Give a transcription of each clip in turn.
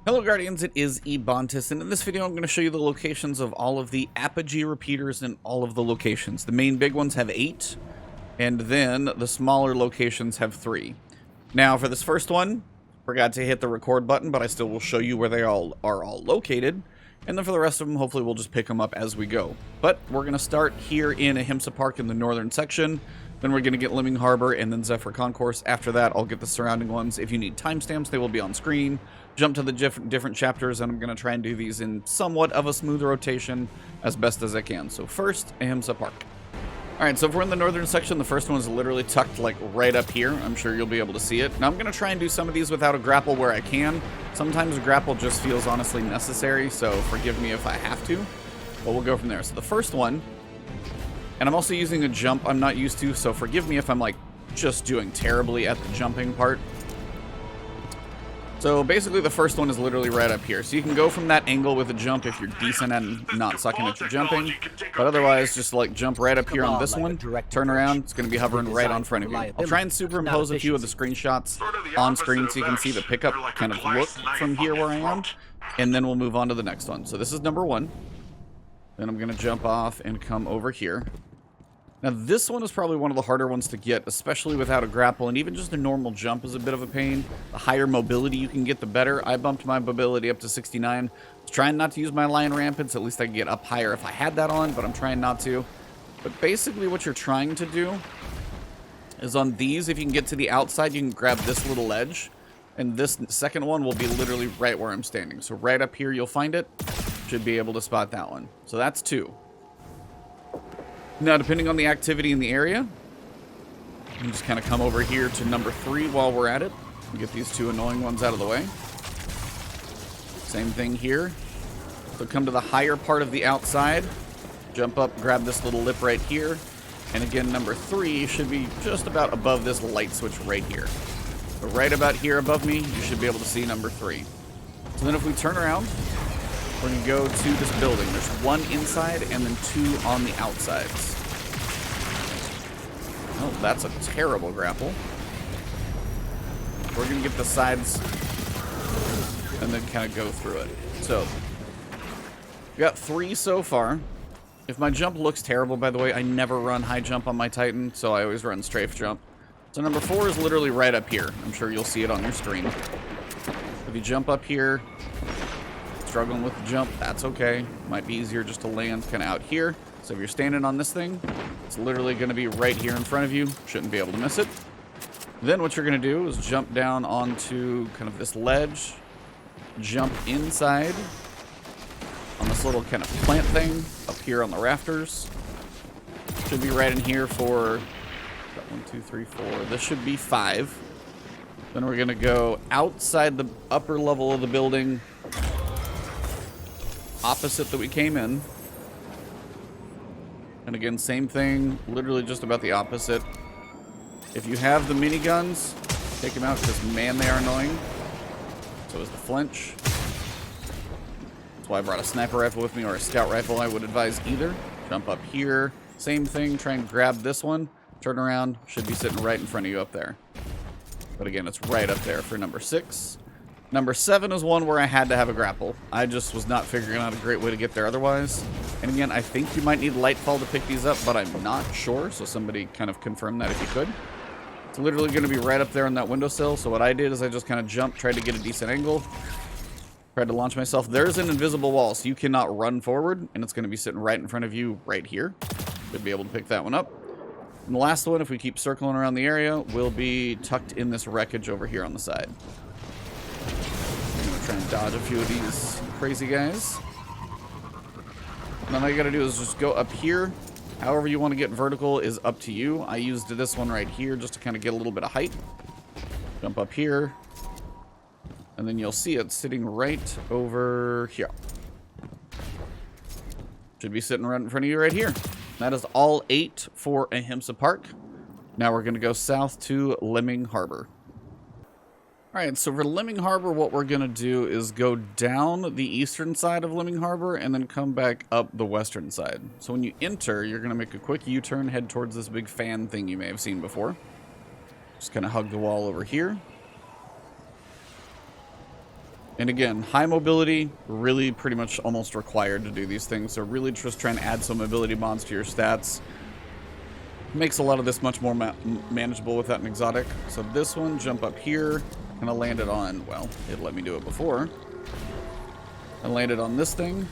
Hello Guardians, it is Ebontis, and in this video I'm going to show you the locations of all of the Apogee repeaters in all of the locations. The main big ones have 8, and then the smaller locations have 3. Now for this first one, forgot to hit the record button, but I still will show you where they all are located, and then for the rest of them, hopefully we'll just pick them up as we go. But we're going to start here in Ahimsa Park in the northern section. Then we're going to get Liming Harbor and then Zephyr Concourse. After that, I'll get the surrounding ones. If you need timestamps, they will be on screen. Jump to the different chapters, and I'm going to try and do these in somewhat of a smooth rotation as best as I can. So first, Ahimsa Park. Alright, so if we're in the northern section, the first one's literally tucked like right up here. I'm sure you'll be able to see it. Now I'm going to try and do some of these without a grapple where I can. Sometimes a grapple just feels honestly necessary, so forgive me if I have to. But we'll go from there. So the first one, and I'm also using a jump I'm not used to, so forgive me if I'm like just doing terribly at the jumping part. So basically the first one is literally right up here. So you can go from that angle with a jump if you're decent and not sucking at your jumping. But otherwise, just like jump right up here on this one, turn around, it's going to be hovering right on front of you. I'll try and superimpose a few of the screenshots on screen so you can see the pickup kind of look from here where I am. And then we'll move on to the next one. So this is number 1. Then I'm going to jump off and come over here. Now this one is probably one of the harder ones to get, especially without a grapple, and even just a normal jump is a bit of a pain. The higher mobility you can get, the better. I bumped my mobility up to 69. I was trying not to use my Lion Rampants, at least I could get up higher if I had that on, but I'm trying not to. But basically what you're trying to do is on these, if you can get to the outside, you can grab this little ledge, and this second one will be literally right where I'm standing. So right up here you'll find it. Should be able to spot that one. So that's 2. Now, depending on the activity in the area, you can just kind of come over here to number 3 while we're at it and get these 2 annoying ones out of the way. Same thing here. So come to the higher part of the outside, jump up, grab this little lip right here, and again, number 3 should be just about above this light switch right here. So right about here above me, you should be able to see number 3. So then if we turn around, we're going to go to this building. There's 1 inside and then 2 on the outsides. Oh, that's a terrible grapple. We're going to get the sides and then kind of go through it. So, we got 3 so far. If my jump looks terrible, by the way, I never run high jump on my Titan, so I always run strafe jump. So number 4 is literally right up here. I'm sure you'll see it on your screen. If you jump up here, struggling with the jump, that's okay. Might be easier just to land kind of out here. So if you're standing on this thing, it's literally going to be right here in front of you. Shouldn't be able to miss it. Then what you're going to do is jump down onto kind of this ledge, jump inside on this little kind of plant thing up here on the rafters. Should be right in here for 1, 2, 3, 4. This should be 5. Then we're going to go outside the upper level of the building, opposite that we came in. And again, same thing, literally just about the opposite. If you have the miniguns, take them out because, man, they are annoying. So is the flinch. That's why I brought a sniper rifle with me, or a scout rifle. I would advise either. Jump up here, same thing, try and grab this one. Turn around, should be sitting right in front of you up there. But again, it's right up there for number 6. Number 7 is one where I had to have a grapple. I just was not figuring out a great way to get there otherwise. And again, I think you might need Lightfall to pick these up, but I'm not sure. So somebody kind of confirm that if you could. It's literally going to be right up there on that windowsill. So what I did is I just kind of jumped, tried to get a decent angle. Tried to launch myself. There's an invisible wall, so you cannot run forward. And it's going to be sitting right in front of you right here. Should be able to pick that one up. And the last one, if we keep circling around the area, will be tucked in this wreckage over here on the side. Try and dodge a few of these crazy guys. And then all you gotta do is just go up here. However you want to get vertical is up to you. I used this one right here just to kind of get a little bit of height. Jump up here. And then you'll see it sitting right over here. Should be sitting right in front of you right here. That is all 8 for Ahimsa Park. Now we're gonna go south to Liming Harbor. Alright, so for Liming Harbor, what we're going to do is go down the eastern side of Liming Harbor and then come back up the western side. So when you enter, you're going to make a quick U-turn, head towards this big fan thing you may have seen before. Just kind of hug the wall over here. And again, high mobility, really pretty much almost required to do these things. So really just try and add some mobility mods to your stats. Makes a lot of this much more manageable without an exotic. So this one, jump up here. And I landed on, well, it let me do it before. I landed on this thing.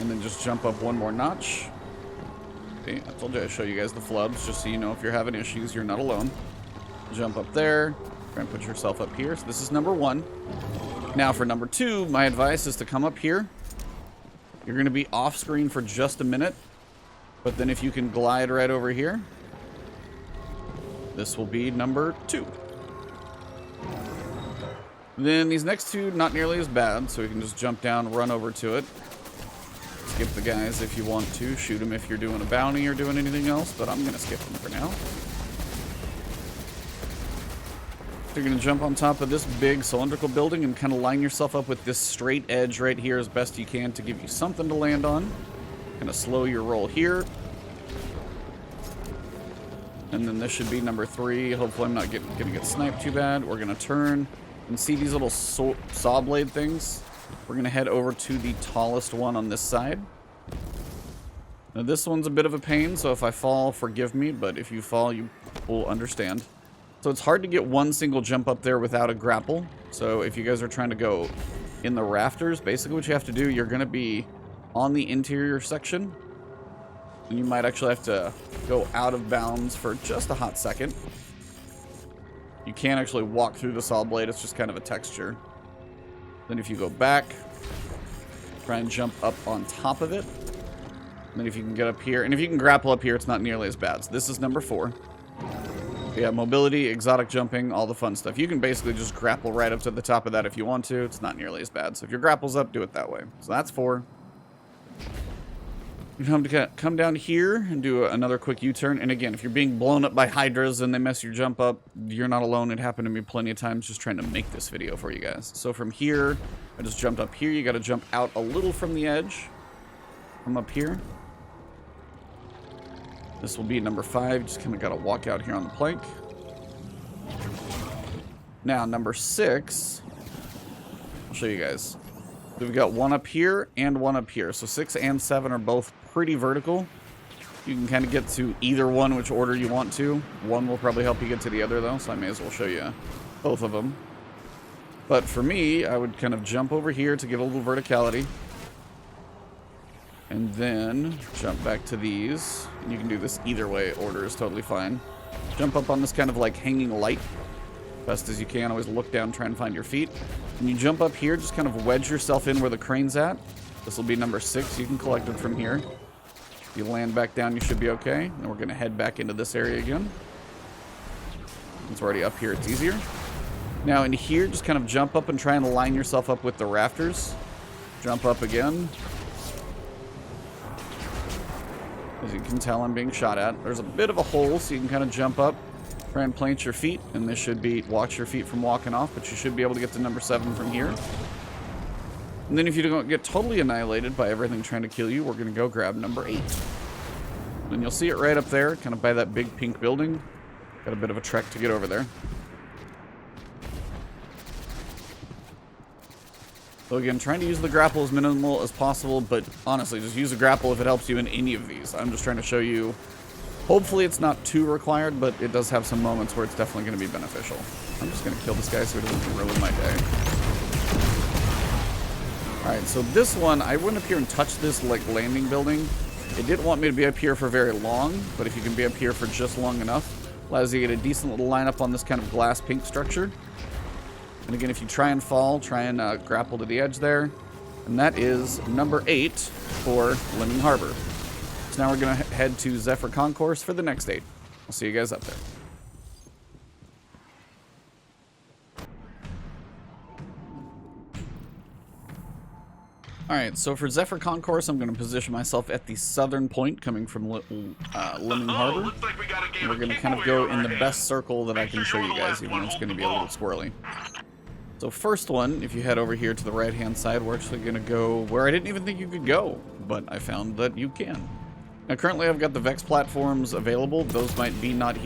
And then just jump up one more notch. See, I told you I'd show you guys the flubs, just so you know if you're having issues, you're not alone. Jump up there. Try and put yourself up here. So this is number 1. Now for number 2, my advice is to come up here. You're going to be off screen for just a minute. But then if you can glide right over here, this will be number 2. Then these next 2, not nearly as bad, so we can just jump down, run over to it. Skip the guys if you want to. Shoot them if you're doing a bounty or doing anything else, but I'm going to skip them for now. So you're going to jump on top of this big cylindrical building and kind of line yourself up with this straight edge right here as best you can to give you something to land on. Kind of slow your roll here. And then this should be number 3. Hopefully I'm not going to get sniped too bad. We're going to turn and see these little saw blade things. We're going to head over to the tallest one on this side. Now this one's a bit of a pain, so if I fall, forgive me, but if you fall, you will understand. So it's hard to get one single jump up there without a grapple. So if you guys are trying to go in the rafters, basically what you have to do, you're going to be on the interior section. And you might actually have to go out of bounds for just a hot second. You can't actually walk through the saw blade, it's just kind of a texture. Then if you go back, try and jump up on top of it. And then if you can get up here, and if you can grapple up here, it's not nearly as bad. So this is number 4. Yeah, mobility, exotic jumping, all the fun stuff. You can basically just grapple right up to the top of that if you want to. It's not nearly as bad. So if your grapple's up, do it that way. So that's 4. You have to come down here and do another quick U-turn. And again, if you're being blown up by hydras and they mess your jump up, you're not alone. It happened to me plenty of times just trying to make this video for you guys. So from here, I just jumped up here. You got to jump out a little from the edge. From up here. This will be number 5. Just kind of got to walk out here on the plank. Now, number 6. I'll show you guys. We've got one up here and one up here. So 6 and 7 are both pretty vertical. You can kind of get to either one, which order you want to. One will probably help you get to the other, though, so I may as well show you both of them. But for me, I would kind of jump over here to get a little verticality. And then jump back to these. And you can do this either way. Order is totally fine. Jump up on this kind of like hanging light. Best as you can. Always look down, try and find your feet. And you jump up here, just kind of wedge yourself in where the crane's at. This will be number 6. You can collect it from here. If you land back down, you should be okay. And we're going to head back into this area again. It's already up here, it's easier. Now in here, just kind of jump up and try and line yourself up with the rafters. Jump up again. As you can tell, I'm being shot at. There's a bit of a hole, so you can kind of jump up. Try and plant your feet, and this should be, watch your feet from walking off, but you should be able to get to number 7 from here. And then if you don't get totally annihilated by everything trying to kill you, we're going to go grab number 8. And you'll see it right up there, kind of by that big pink building. Got a bit of a trek to get over there. So again, trying to use the grapple as minimal as possible, but honestly, just use a grapple if it helps you in any of these. I'm just trying to show you. Hopefully it's not too required, but it does have some moments where it's definitely going to be beneficial. I'm just going to kill this guy so he doesn't ruin my day. Alright, so this one, I went up here and touched this like landing building. It didn't want me to be up here for very long, but if you can be up here for just long enough, allows you to get a decent little lineup on this kind of glass pink structure. And again, if you try and fall, try and grapple to the edge there. And that is number 8 for Lemming Harbor. So now we're going to head to Zephyr Concourse for the next 8. I'll see you guys up there. Alright, so for Zephyr Concourse, I'm going to position myself at the southern point coming from Lemming Harbor. And we're going to kind of go in the best circle that I can show you guys, even though it's going to be a little squirrely. So first one, if you head over here to the right-hand side, we're actually going to go where I didn't even think you could go, but I found that you can. Now currently I've got the Vex platforms available. Those might not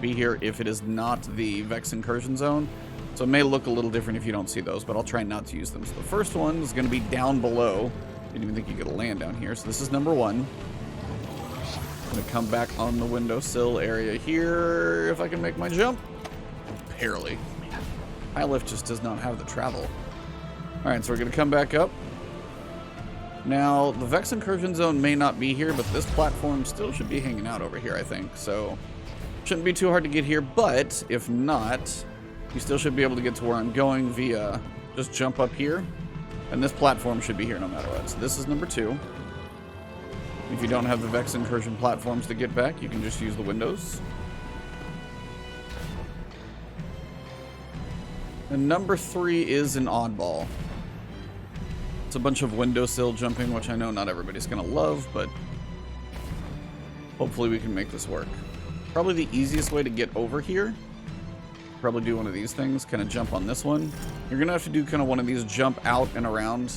be here if it is not the Vex incursion zone. So it may look a little different if you don't see those, but I'll try not to use them. So the first one is going to be down below. Didn't even think you could land down here. So this is number 1. I'm going to come back on the windowsill area here if I can make my jump. Barely. High lift just does not have the travel. Alright, so we're going to come back up. Now, the Vex Incursion Zone may not be here, but this platform still should be hanging out over here, I think. So, shouldn't be too hard to get here, but if not, you still should be able to get to where I'm going via just jump up here. And this platform should be here no matter what. So this is number 2. If you don't have the Vex Incursion platforms to get back, you can just use the windows. And number 3 is an oddball. It's a bunch of windowsill jumping, which I know not everybody's going to love, but hopefully we can make this work. Probably the easiest way to get over here, probably do one of these things, kind of jump on this one. You're going to have to do kind of one of these jump out and around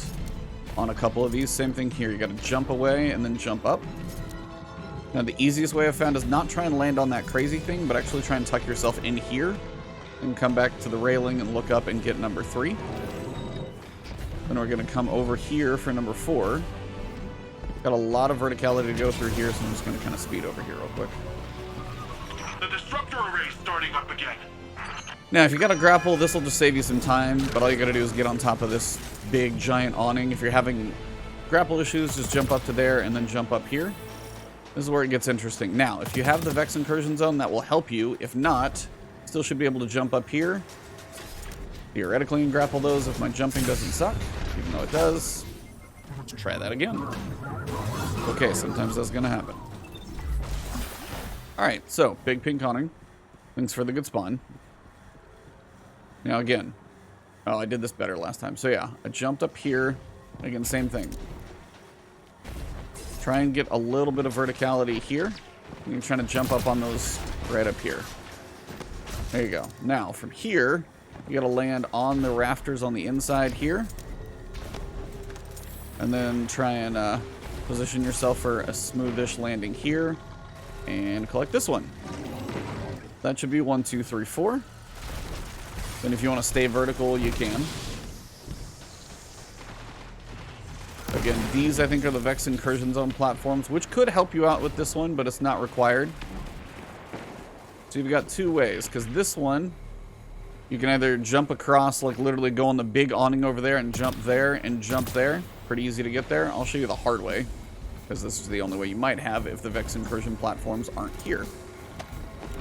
on a couple of these. Same thing here. You got to jump away and then jump up. Now the easiest way I've found is not try and land on that crazy thing, but actually try and tuck yourself in here and come back to the railing and look up and get number 3. Then we're going to come over here for number 4. Got a lot of verticality to go through here, so I'm just going to kind of speed over here real quick. The disruptor array starting up again. Now, if you got a grapple, this will just save you some time, but all you got to do is get on top of this big, giant awning. If you're having grapple issues, just jump up to there and then jump up here. This is where it gets interesting. Now, if you have the Vex Incursion Zone, that will help you. If not, still should be able to jump up here. Theoretically, and grapple those if my jumping doesn't suck, even though it does. Let's try that again. Okay, sometimes that's going to happen. Alright, so, big pink awning. Thanks for the good spawn. Now again, oh, I did this better last time. So yeah, I jumped up here. Again, same thing. Try and get a little bit of verticality here. You're trying to jump up on those right up here. There you go. Now, from here, you got to land on the rafters on the inside here. And then try and position yourself for a smoothish landing here. And collect this one. That should be 1, 2, 3, 4. Then if you want to stay vertical, you can. Again, these I think are the Vex Incursion Zone platforms, which could help you out with this one, but it's not required. So you've got 2 ways, because this one, you can either jump across, like literally go on the big awning over there and jump there. Pretty easy to get there. I'll show you the hard way, because this is the only way you might have if the Vex Incursion platforms aren't here.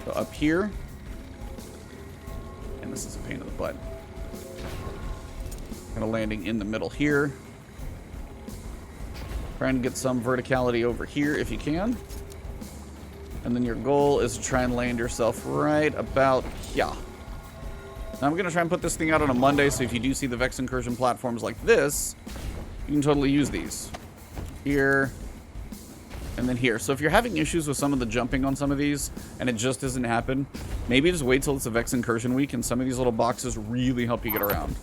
So up here, and this is a pain in the butt. Kind of landing in the middle here. Trying to get some verticality over here if you can. And then your goal is to try and land yourself right about here. Now I'm going to try and put this thing out on a Monday, so if you do see the Vex Incursion platforms like this, you can totally use these. Here, and then here. So if you're having issues with some of the jumping on some of these, and it just doesn't happen, maybe just wait till it's a Vex Incursion week, and some of these little boxes really help you get around.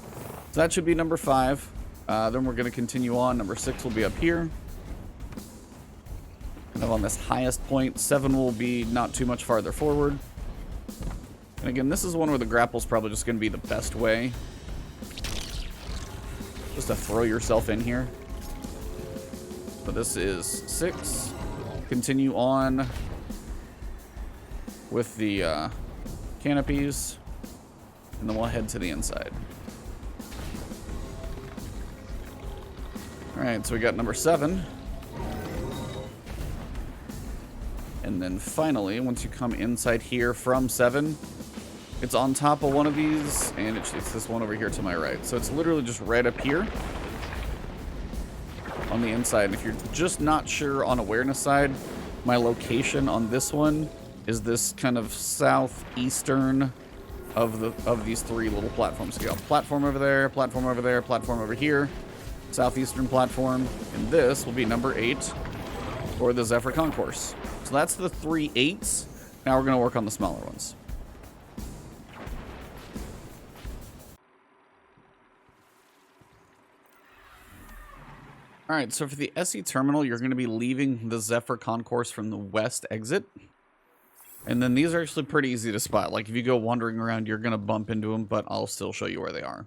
So that should be number 5. Then we're going to continue on. Number 6 will be up here. Kind of on this highest point. 7 will be not too much farther forward. And again, this is one where the grapple's probably just going to be the best way. Just to throw yourself in here. So this is 6. Continue on with the canopies. And then we'll head to the inside. Alright, so we got number 7. And then finally, once you come inside here from 7, it's on top of one of these, and it's this one over here to my right. So it's literally just right up here on the inside. And if you're just not sure on awareness side, my location on this one is this kind of southeastern of these 3 little platforms. So you got platform over there, platform over there, platform over here, southeastern platform, and this will be number 8 for the Zephyr Concourse. So that's the 3 8s. Now we're going to work on the smaller ones. Alright, so for the Esi Terminal, you're going to be leaving the Zephyr Concourse from the west exit. And then these are actually pretty easy to spot. Like, if you go wandering around, you're going to bump into them, but I'll still show you where they are.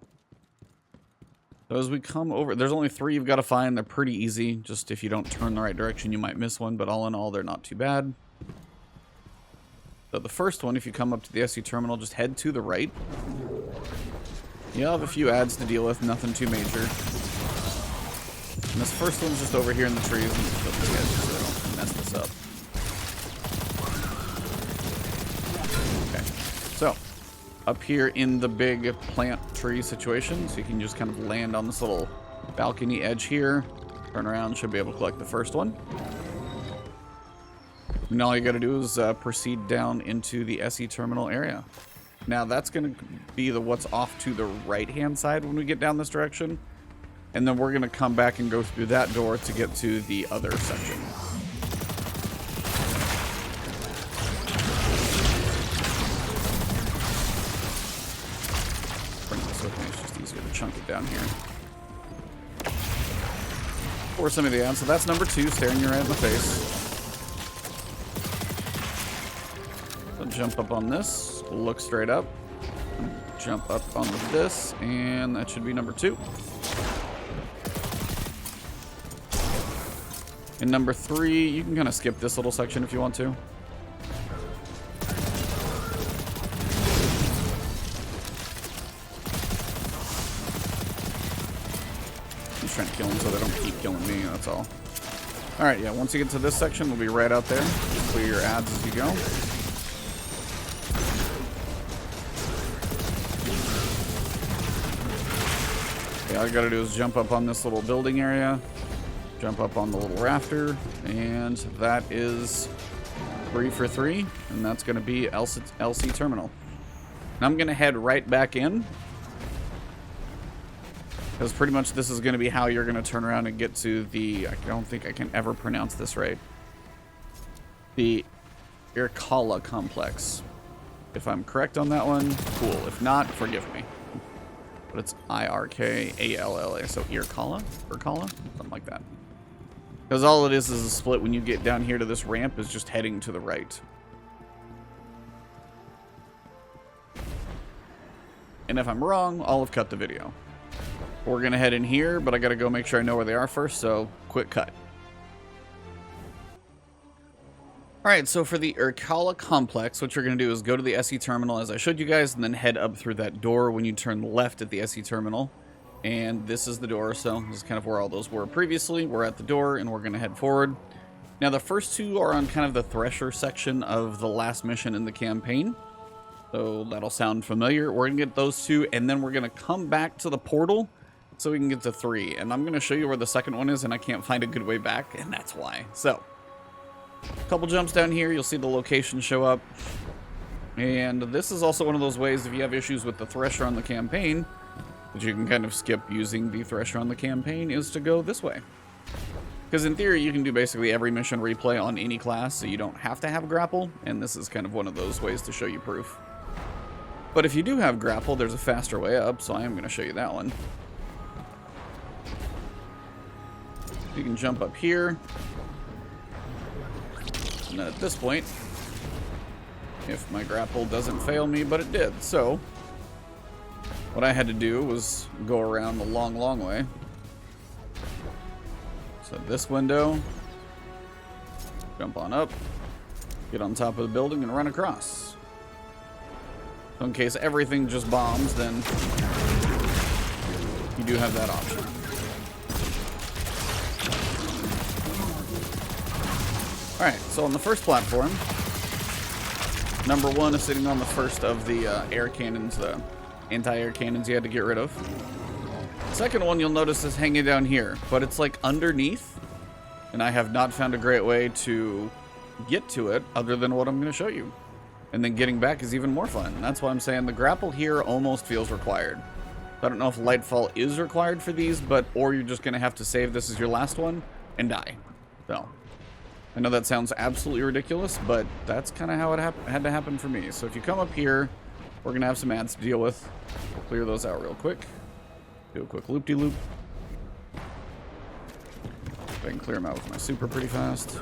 So as we come over, there's only 3 you've got to find. They're pretty easy. Just if you don't turn the right direction, you might miss one, but all in all, they're not too bad. So the first one, if you come up to the Esi Terminal, just head to the right. You'll have a few ads to deal with, nothing too major. And this first one's just over here in the trees. Let me just put the edges so I don't mess this up. Okay, so up here in the big plant tree situation, so you can just kind of land on this little balcony edge here. Turn around, should be able to collect the first one. And all you got to do is proceed down into the Esi Terminal area. Now that's going to be the what's off to the right-hand side when we get down this direction. And then we're going to come back and go through that door to get to the other section. Bring this with me, it's just easier to chunk it down here. Or some of the ads. So that's number 2, staring you right in the face. So jump up on this, look straight up, jump up on this, and that should be number 2. And number 3, you can kind of skip this little section if you want to. I'm just trying to kill them so they don't keep killing me, that's all. Alright, yeah, once you get to this section, we'll be right out there. Just clear your ads as you go. All you gotta do is jump up on this little building area, jump up on the little rafter, and that is 3 for 3, and that's gonna be Esi Terminal. And I'm gonna head right back in, because pretty much this is gonna be how you're gonna turn around and get to the, I don't think I can ever pronounce this right, the Irkalla complex. If I'm correct on that one, cool. If not, forgive me. But it's I-R-K-A-L-L-A, so irkalla, something like that. Because all it is a split when you get down here to this ramp is just heading to the right. And if I'm wrong, I'll have cut the video. We're gonna head in here, but I gotta go make sure I know where they are first, so quick cut. Alright, so for the Irkalla complex, what you're going to do is go to the Esi Terminal as I showed you guys, and then head up through that door when you turn left at the Esi Terminal. And this is the door, so this is kind of where all those were previously. We're at the door, and we're going to head forward. Now, the first 2 are on kind of the Thresher section of the last mission in the campaign. So that'll sound familiar. We're going to get those 2, and then we're going to come back to the portal so we can get to 3. And I'm going to show you where the second one is, and I can't find a good way back, and that's why. So a couple jumps down here, you'll see the location show up. And this is also one of those ways, if you have issues with the Thresher on the campaign, that you can kind of skip using the Thresher on the campaign, is to go this way. Because in theory, you can do basically every mission replay on any class, so you don't have to have grapple, and this is kind of one of those ways to show you proof. But if you do have grapple, there's a faster way up, so I am going to show you that one. You can jump up here. And at this point, if my grapple doesn't fail me, but it did, so what I had to do was go around the long way. So this window, jump on up, get on top of the building, and run across. So in case everything just bombs, then you do have that option. Alright, so on the first platform, number 1 is sitting on the first of the air cannons, the anti-air cannons you had to get rid of. Second one you'll notice is hanging down here, but it's like underneath, and I have not found a great way to get to it other than what I'm going to show you. And then getting back is even more fun. That's why I'm saying the grapple here almost feels required. I don't know if Lightfall is required for these, but or you're just going to have to save this as your last one and die. So I know that sounds absolutely ridiculous, but that's kind of how it had to happen for me. So if you come up here, we're going to have some ads to deal with. We'll clear those out real quick. Do a quick loop-de-loop. I can clear them out with my super pretty fast.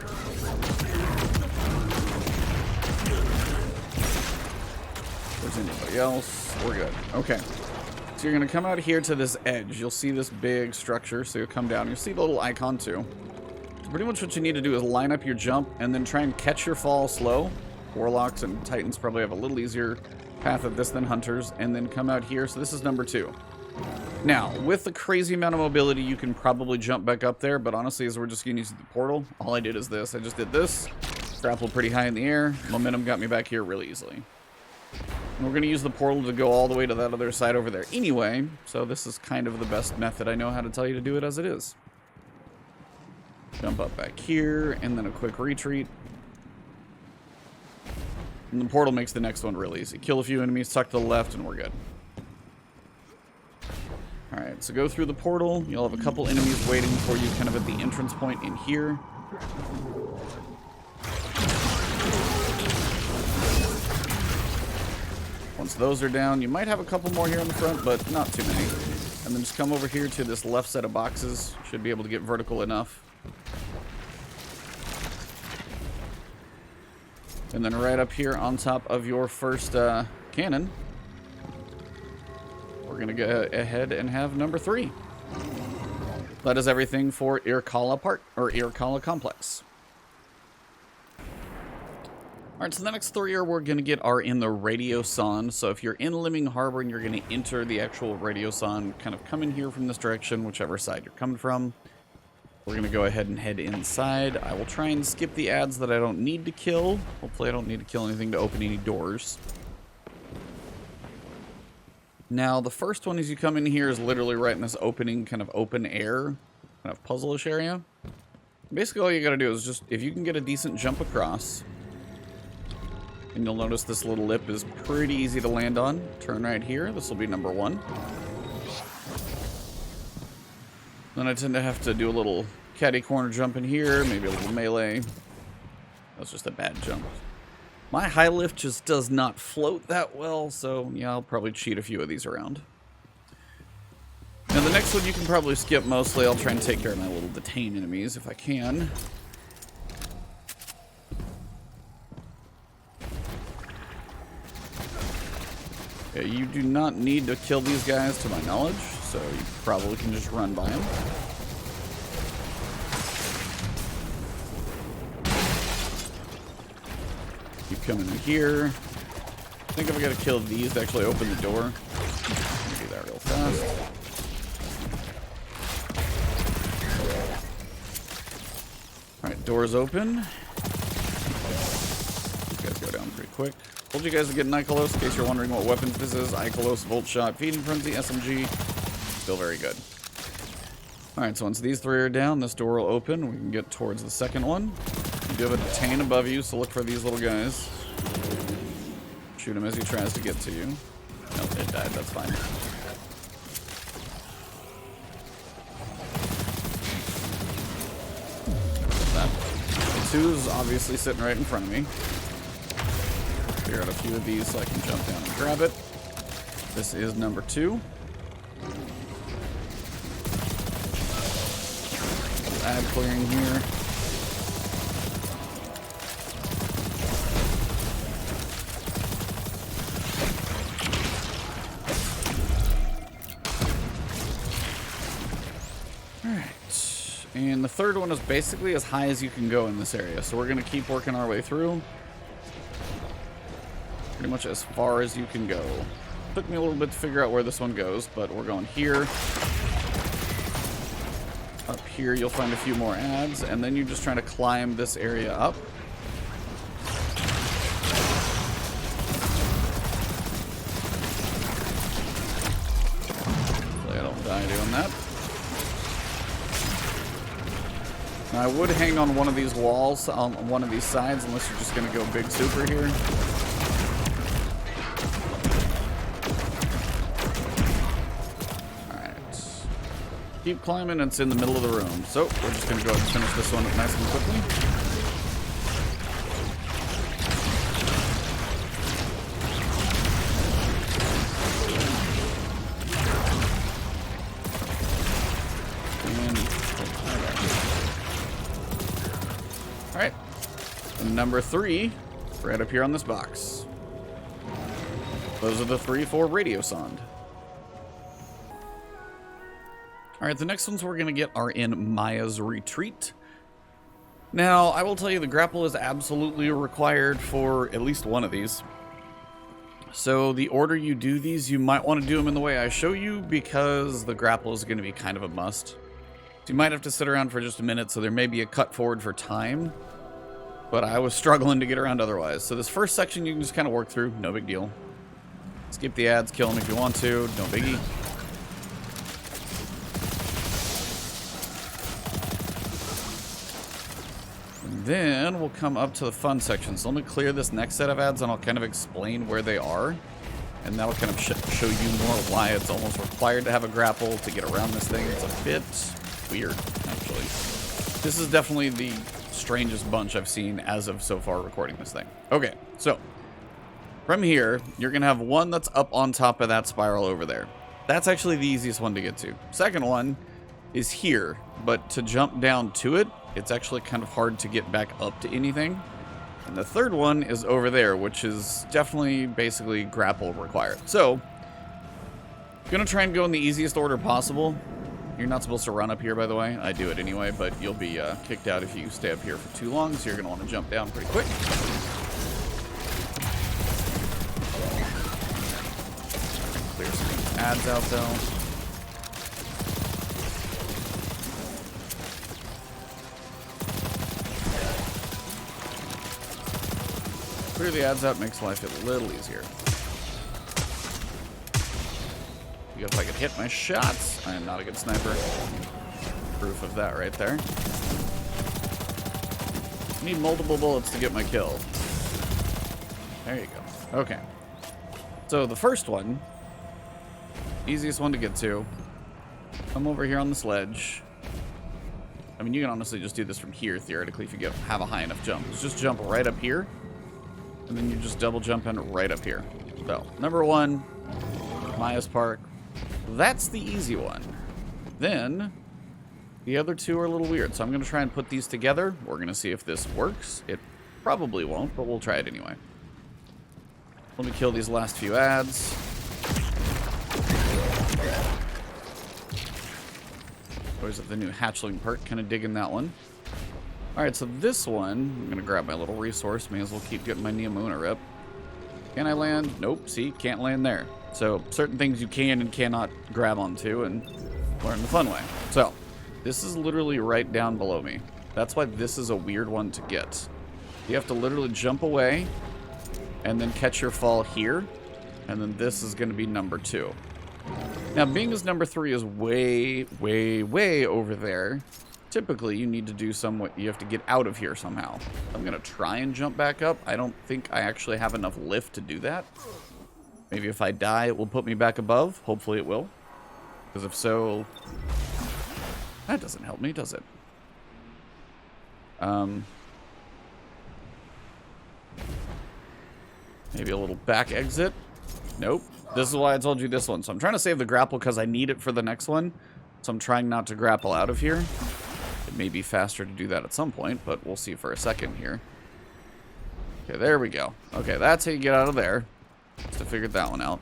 there's anybody else. We're good. Okay. So you're going to come out here to this edge. You'll see this big structure. So you'll come down. You'll see the little icon too. So pretty much what you need to do is line up your jump and then try and catch your fall slow. Warlocks and Titans probably have a little easier path at this than Hunters. And then come out here. So this is number 2. Now, with the crazy amount of mobility, you can probably jump back up there. But honestly, as we're just going to use the portal, all I did is this. I just did this. Grappled pretty high in the air. Momentum got me back here really easily. And we're going to use the portal to go all the way to that other side over there anyway, so this is kind of the best method I know how to tell you to do it as it is. Jump up back here, and then a quick retreat. And the portal makes the next one really easy. Kill a few enemies, tuck to the left, and we're good. Alright, so go through the portal. You'll have a couple enemies waiting for you kind of at the entrance point in here. Once those are down, you might have a couple more here in the front, but not too many. And then just come over here to this left set of boxes. Should be able to get vertical enough. And then right up here on top of your first cannon, we're going to go ahead and have number 3. That is everything for Irkalla Park, or Irkalla Complex. Alright, so the next 3 we're going to get are in the Radiosonde. So if you're in Liming Harbor and you're going to enter the actual Radiosonde, kind of come in here from this direction, whichever side you're coming from. We're going to go ahead and head inside. I will try and skip the ads that I don't need to kill. Hopefully I don't need to kill anything to open any doors. Now, the first one as you come in here is literally right in this opening, kind of open air, kind of puzzle-ish area. Basically all you got to do is just, if you can get a decent jump across, and you'll notice this little lip is pretty easy to land on. Turn right here. This will be number 1. Then I tend to have to do a little catty corner jump in here. Maybe a little melee. That's just a bad jump. My high lift just does not float that well. So, yeah, I'll probably cheat a few of these around. Now, the next one you can probably skip mostly. I'll try and take care of my little detain enemies if I can. You do not need to kill these guys to my knowledge, so you probably can just run by them. Keep coming in here. I think if I gotta kill these to actually open the door. Do that real fast. Alright, doors open. These guys go down pretty quick. Told you guys to get an Ikelos in case you're wondering what weapons this is. Ikelos, Volt Shot, Feeding Frenzy, SMG. Still very good. Alright, so once these 3 are down, this door will open. We can get towards the second one. You do have a detain above you, so look for these little guys. Shoot him as he tries to get to you. Nope, it died. That's fine. That. The 2's obviously sitting right in front of me. Clear out a few of these so I can jump down and grab it. This is number 2. Ad clearing here. Alright. And the third one is basically as high as you can go in this area. So we're going to keep working our way through. Pretty much as far as you can go. Took me a little bit to figure out where this one goes, but we're going here. Up here you'll find a few more ads, and then you're just trying to climb this area up. Hopefully I don't die doing that. Now I would hang on one of these walls, on one of these sides, unless you're just going to go big super here. Keep climbing, and it's in the middle of the room. So, we're just going to go ahead and finish this one up nice and quickly. Alright. And number 3, right up here on this box. Those are the 3 for Radiosonde. Alright, the next ones we're going to get are in Maya's Retreat. Now, I will tell you the grapple is absolutely required for at least one of these. So the order you do these, you might want to do them in the way I show you because the grapple is going to be kind of a must. So you might have to sit around for just a minute, so there may be a cut forward for time. But I was struggling to get around otherwise. So this first section you can just kind of work through, no big deal. Skip the ads, kill them if you want to, no biggie. Then we'll come up to the fun section. So let me clear this next set of ads and I'll kind of explain where they are. And that'll kind of show you more why it's almost required to have a grapple to get around this thing. It's a bit weird, actually. This is definitely the strangest bunch I've seen as of so far recording this thing. Okay, so from here, you're going to have one that's up on top of that spiral over there. That's actually the easiest one to get to. Second one is here, but to jump down to it, it's actually kind of hard to get back up to anything. And the third one is over there, which is definitely basically grapple required. So, I'm going to try and go in the easiest order possible. You're not supposed to run up here, by the way. I do it anyway, but you'll be kicked out if you stay up here for too long, so you're going to want to jump down pretty quick. Clear some ads out, though. Clear the ads out makes life a little easier. Because if I could hit my shots, I am not a good sniper. Proof of that right there. Need multiple bullets to get my kill. There you go. Okay. So the first one, easiest one to get to. Come over here on this ledge. I mean, you can honestly just do this from here, theoretically, if you have a high enough jump. Just jump right up here. And then you just double jump in right up here. So, number one, Maya's Park. That's the easy one. Then, the other two are a little weird. So I'm going to try and put these together. We're going to see if this works. It probably won't, but we'll try it anyway. Let me kill these last few ads. Where's the new hatchling perk? Kind of digging that one. Alright, so this one, I'm going to grab my little resource. May as well keep getting my Neomuna rip. Can I land? Nope. See, can't land there. So, certain things you can and cannot grab onto and learn the fun way. So, this is literally right down below me. That's why this is a weird one to get. You have to literally jump away and then catch your fall here. And then this is going to be number 2. Now, being as number 3 is way, way, way over there, typically you need to do you have to get out of here somehow. I'm going to try and jump back up. I don't think I actually have enough lift to do that. Maybe if I die, it will put me back above. Hopefully it will. Because if so, that doesn't help me, does it? Maybe a little back exit. Nope. This is why I told you this one. So I'm trying to save the grapple because I need it for the next one. So I'm trying not to grapple out of here. It may be faster to do that at some point, but we'll see for a second here. Okay, there we go. Okay, that's how you get out of there. Just to figure that one out.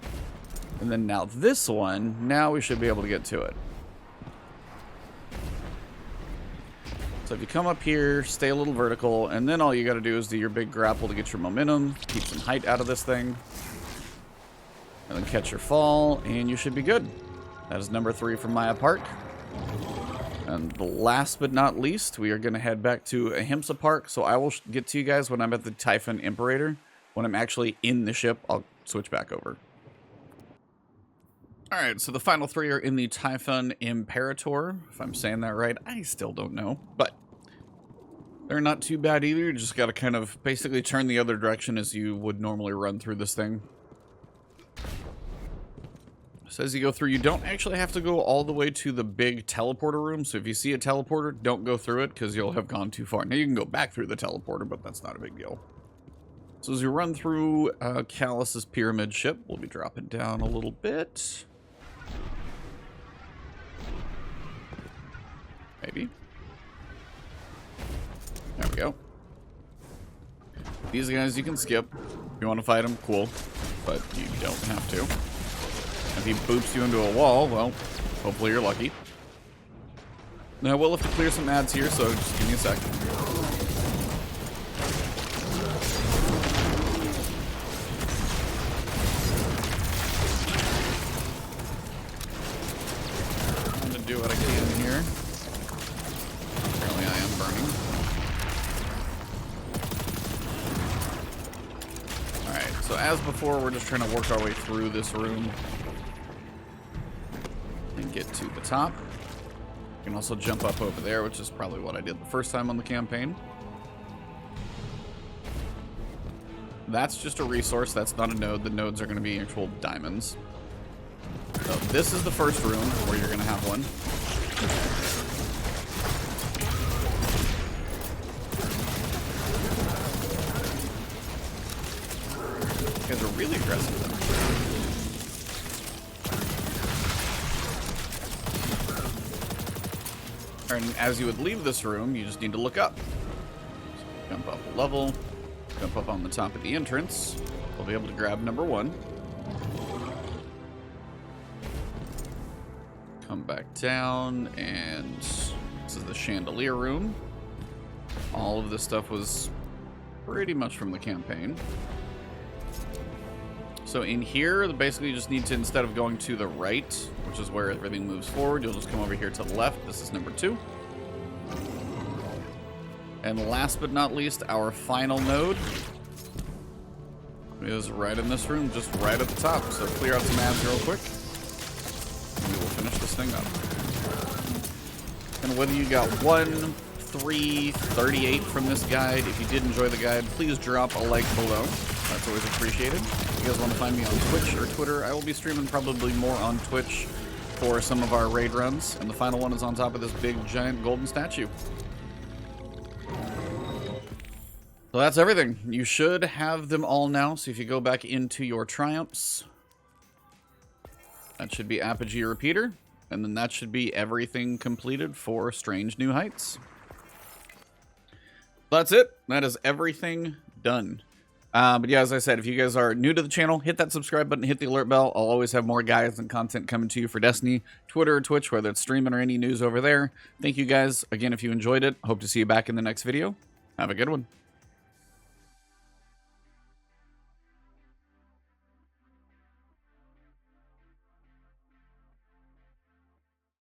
And then now this one, now we should be able to get to it. So if you come up here, stay a little vertical, and then all you got to do is do your big grapple to get your momentum, keep some height out of this thing, and then catch your fall, and you should be good. That is number 3 from Maya Park. And the last but not least, we are going to head back to Ahimsa Park. So I will get to you guys when I'm at the Typhon Imperator. When I'm actually in the ship, I'll switch back over. Alright, so the final 3 are in the Typhon Imperator. If I'm saying that right, I still don't know. But they're not too bad either. You just got to kind of basically turn the other direction as you would normally run through this thing. So as you go through, you don't actually have to go all the way to the big teleporter room. So if you see a teleporter, don't go through it because you'll have gone too far. Now you can go back through the teleporter, but that's not a big deal. So as you run through Calus's pyramid ship, we'll be dropping down a little bit. Maybe. There we go. These guys you can skip. If you want to fight them, cool. but you don't have to. If he boops you into a wall, well, hopefully you're lucky. Now, we'll have to clear some ads here, so just give me a sec. I'm going to do what I can here. Apparently I am burning. Alright, so as before, we're just trying to work our way through this room and get to the top. You can also jump up over there, which is probably what I did the first time on the campaign. That's just a resource. That's not a node. The nodes are going to be actual diamonds. So this is the first room where you're going to have one. These guys are really aggressive though. And as you would leave this room, you just need to look up. So jump up a level, jump up on the top of the entrance. We'll be able to grab number 1. Come back down, and this is the chandelier room. All of this stuff was pretty much from the campaign. So in here, basically you just need to, instead of going to the right, which is where everything moves forward, you'll just come over here to the left. This is number 2. And last but not least, our final node is right in this room, just right at the top. So clear out some ads real quick, and we will finish this thing up. And whether you got 1, 3, 38 from this guide, if you did enjoy the guide, please drop a like below. That's always appreciated. If you guys want to find me on Twitch or Twitter, I will be streaming probably more on Twitch for some of our raid runs. And the final one is on top of this big, giant golden statue. So that's everything. You should have them all now. So if you go back into your triumphs, that should be Apogee Repeater. And then that should be everything completed for Strange New Heights. That's it. That is everything done. But yeah, as I said, if you guys are new to the channel, hit that subscribe button, hit the alert bell. I'll always have more guides and content coming to you for Destiny, Twitter or Twitch, whether it's streaming or any news over there. Thank you guys. Again, if you enjoyed it, hope to see you back in the next video. Have a good one.